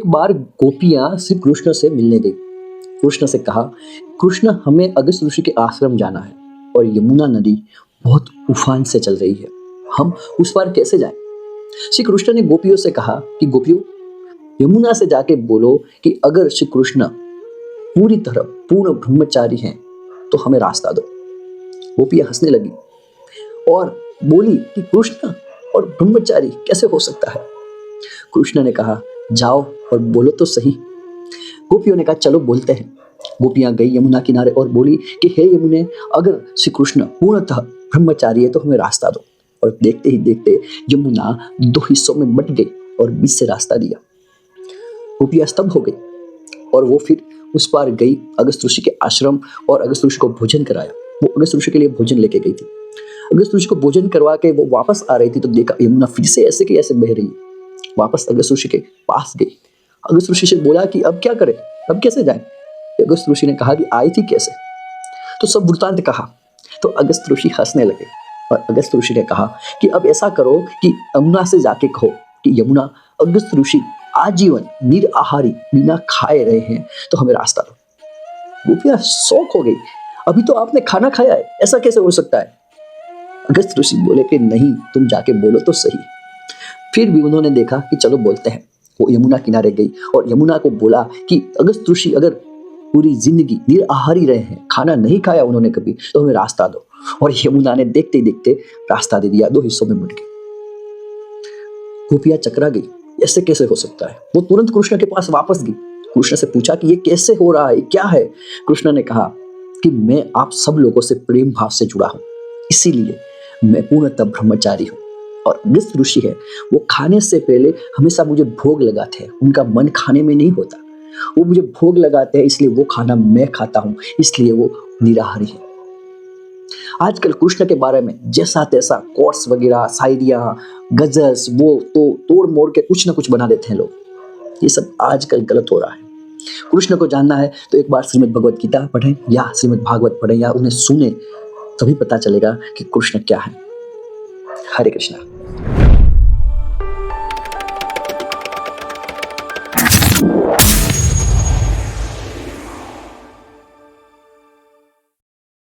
एक बार गोपियां श्री कृष्ण से मिलने गई। कृष्ण से कहा, कृष्ण हमें अगस्त ऋषि के आश्रम जाना है और यमुना नदी बहुत उफान से चल रही है, हम उस पार कैसे जाएं? श्री कृष्ण ने गोपियों से कहा कि गोपियों, यमुना से जाके बोलो कि अगर श्री कृष्ण पूरी तरह पूर्ण ब्रह्मचारी हैं तो हमें रास्ता दो। गोपियां हंसने लगी और बोली कि कृष्ण और ब्रह्मचारी कैसे हो सकता है? कृष्ण ने कहा, जाओ और बोलो तो सही। गोपियों ने कहा, चलो बोलते हैं। गोपियां गई यमुना किनारे और बोली कि हे यमुने, अगर श्री कृष्ण पूर्णतः ब्रह्मचारी है तो हमें रास्ता दो। और देखते ही देखते यमुना दो हिस्सों में बट गई और बीच से रास्ता दिया। गोपियां स्तब्ध हो गई और वो फिर उस पार गई अगस्त ऋषि के आश्रम और अगस्त ऋषि को भोजन कराया। वो अगस्त ऋषि के लिए भोजन लेके गई थी। अगस्त ऋषि को भोजन करवा के वो वापस आ रही थी तो देखा यमुना फिर से ऐसे की ऐसे बह रही है। वापस अगस्त ऋषि के पास गई। अगस्त ऋषि से बोला कि अब क्या करें, अब कैसे जाएं? अगस्त ऋषि ने कहा कि आई थी कैसे, तो सब वृतांत कहा। तो अगस्त ऋषि हंसने लगे और अगस्त ऋषि ने कहा कि अब ऐसा करो कि यमुना से जाके कहो कि यमुना, अगस्त ऋषि आजीवन निराहारी बिना खाए रहे हैं तो हमें रास्ता दो। गोपियां शौक हो गई, अभी तो आपने खाना खाया है, ऐसा कैसे हो सकता है? अगस्त ऋषि बोले कि नहीं, तुम जाके बोलो तो सही। फिर भी उन्होंने देखा कि चलो बोलते हैं। वो यमुना किनारे गई और यमुना को बोला कि अगस्त ऋषि अगर पूरी जिंदगी निराहारी रहे हैं, खाना नहीं खाया उन्होंने कभी, तो हमें रास्ता दो। और यमुना ने देखते ही देखते रास्ता दे दिया, दो हिस्सों में बट गई। गोपियां चकरा गई, ऐसे कैसे हो सकता है? वो तुरंत कृष्ण के पास वापस गई। कृष्ण से पूछा कि ये कैसे हो रहा है, क्या है? कृष्ण ने कहा कि मैं आप सब लोगों से प्रेम भाव से जुड़ा हूं, इसीलिए मैं पूर्णतः ब्रह्मचारी हूं। और अगस्त ऋषि है, वो खाने से पहले हमेशा मुझे भोग लगाते हैं। उनका मन खाने में नहीं होता, वो मुझे भोग लगाते हैं, इसलिए वो खाना मैं खाता हूं, इसलिए वो निराहारी है। आजकल कृष्ण के बारे में जैसा तैसा कोर्स वगैरह, शायरियाँ, गजल्स, वो तो तोड़ मोड़ के कुछ ना कुछ बना देते हैं लोग। ये सब आजकल गलत हो रहा है। कृष्ण को जानना है तो एक बार श्रीमद् भगवत गीता पढ़ें या श्रीमद् भागवत पढ़ें या उन्हें सुने, तभी पता चलेगा कि कृष्ण क्या है। हरे कृष्णा।